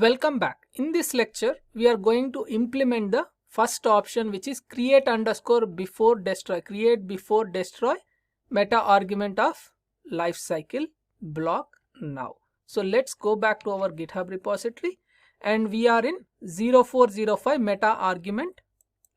Welcome back. In this lecture, we are going to implement the first option, which is create underscore before destroy. Create before destroy meta argument of lifecycle block now. So let's go back to our GitHub repository and we are in 0405 meta argument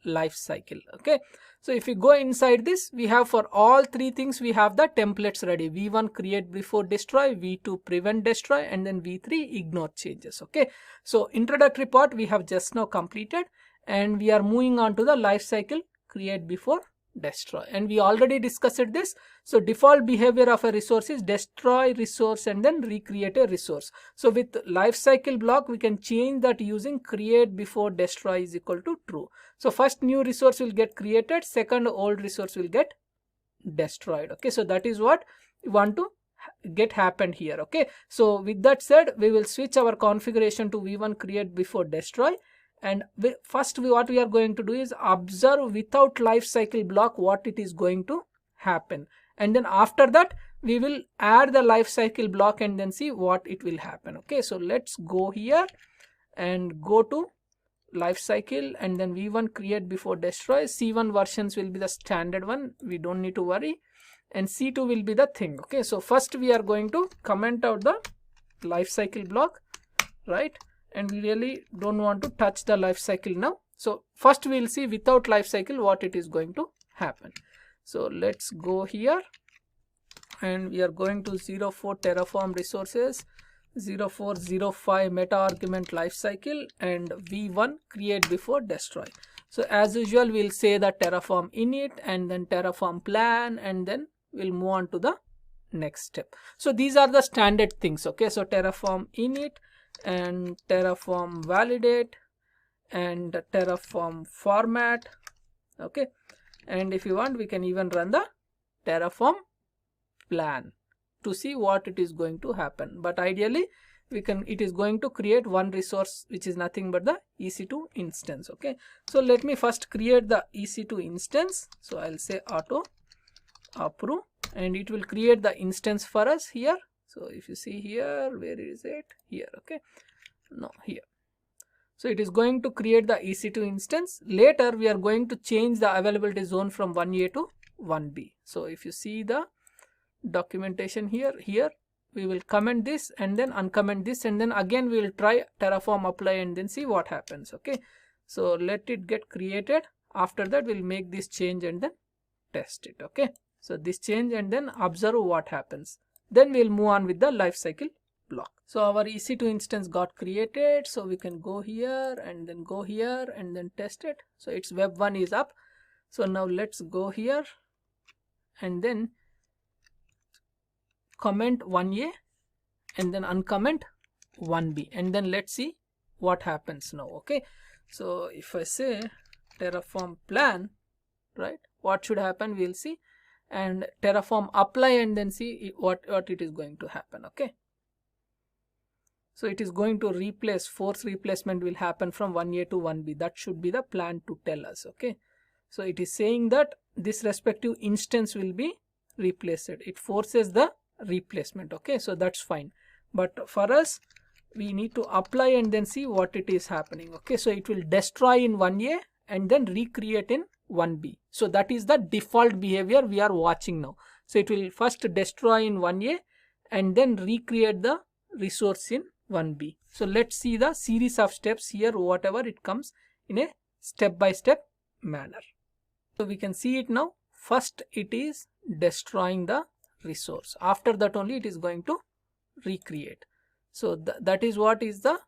lifecycle. Okay. So if you go inside this, we have for all three things, we have the templates ready. V1 create before destroy, V2 prevent destroy, and then V3 ignore changes. Okay. So introductory part we have just now completed and we are moving on to the lifecycle create before destroy, and we already discussed this. So default behavior of a resource is destroy resource and then recreate a resource. So with lifecycle block we can change that using create before destroy is equal to true. So first new resource will get created, second old resource will get destroyed. Okay, so that is what we want to get happened here. Okay, so with that said, we will switch our configuration to v1 create before destroy. And first what we are going to do is observe without lifecycle block what it is going to happen, and then after that we will add the lifecycle block and then see what it will happen. Okay, so let's go here and go to lifecycle and then v1 create before destroy. C1 versions will be the standard one, we don't need to worry, and C2 will be the thing. Okay, so first we are going to comment out the lifecycle block, right? And we really don't want to touch the life cycle now. So first we will see without life cycle what it is going to happen. So let's go here and we are going to 04 Terraform resources, 0405 meta argument life cycle, and v1 create before destroy. So as usual we'll say the Terraform init and then Terraform plan, and then we'll move on to the next step. So these are the standard things. Okay, so Terraform init and Terraform validate and Terraform format. Okay, and if you want we can even run the Terraform plan to see what it is going to happen, but ideally it is going to create one resource which is nothing but the EC2 instance. Okay, so let me first create the EC2 instance. So I'll say auto approve and it will create the instance for us here. So if you see here, where is it? Here. Okay, no, here. So it is going to create the EC2 instance. Later we are going to change the availability zone from 1A to 1B. So if you see the documentation here we will comment this and then uncomment this, and then again we will try Terraform apply and then see what happens. Okay, so let it get created. After that we'll make this change and then test it. Okay, so this change and then observe what happens. Then we'll move on with the lifecycle block. So our EC2 instance got created. So we can go here and then go here and then test it. So its web1 is up. So now let's go here and then comment 1A and then uncomment 1B, and then let's see what happens now. Okay, so if I say Terraform plan, right, what should happen we'll see, and Terraform apply and then see what it is going to happen. Okay, so it is going to replace, force replacement will happen from 1A to 1B. That should be the plan to tell us. Okay, so it is saying that this respective instance will be replaced. It forces the replacement. Okay, so that's fine, but for us we need to apply and then see what it is happening. Okay, so it will destroy in 1A and then recreate in 1B. So that is the default behavior we are watching now. So it will first destroy in 1A and then recreate the resource in 1B. So let's see the series of steps here, whatever it comes in a step-by-step manner. So we can see it now. First it is destroying the resource. After that only it is going to recreate. So that is what is the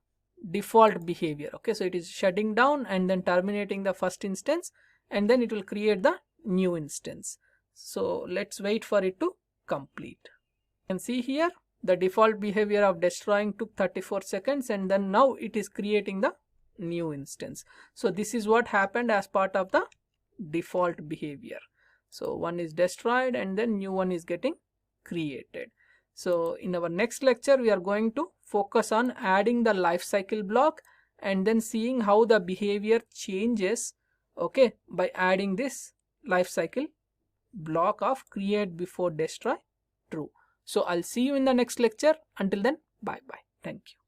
default behavior. Okay, so it is shutting down and then terminating the first instance, and then it will create the new instance. So let's wait for it to complete. You can see here the default behavior of destroying took 34 seconds and then now it is creating the new instance. So this is what happened as part of the default behavior. So one is destroyed and then new one is getting created. So in our next lecture we are going to focus on adding the lifecycle block and then seeing how the behavior changes, okay, by adding this lifecycle block of create before destroy true. So I'll see you in the next lecture. Until then, bye bye. Thank you.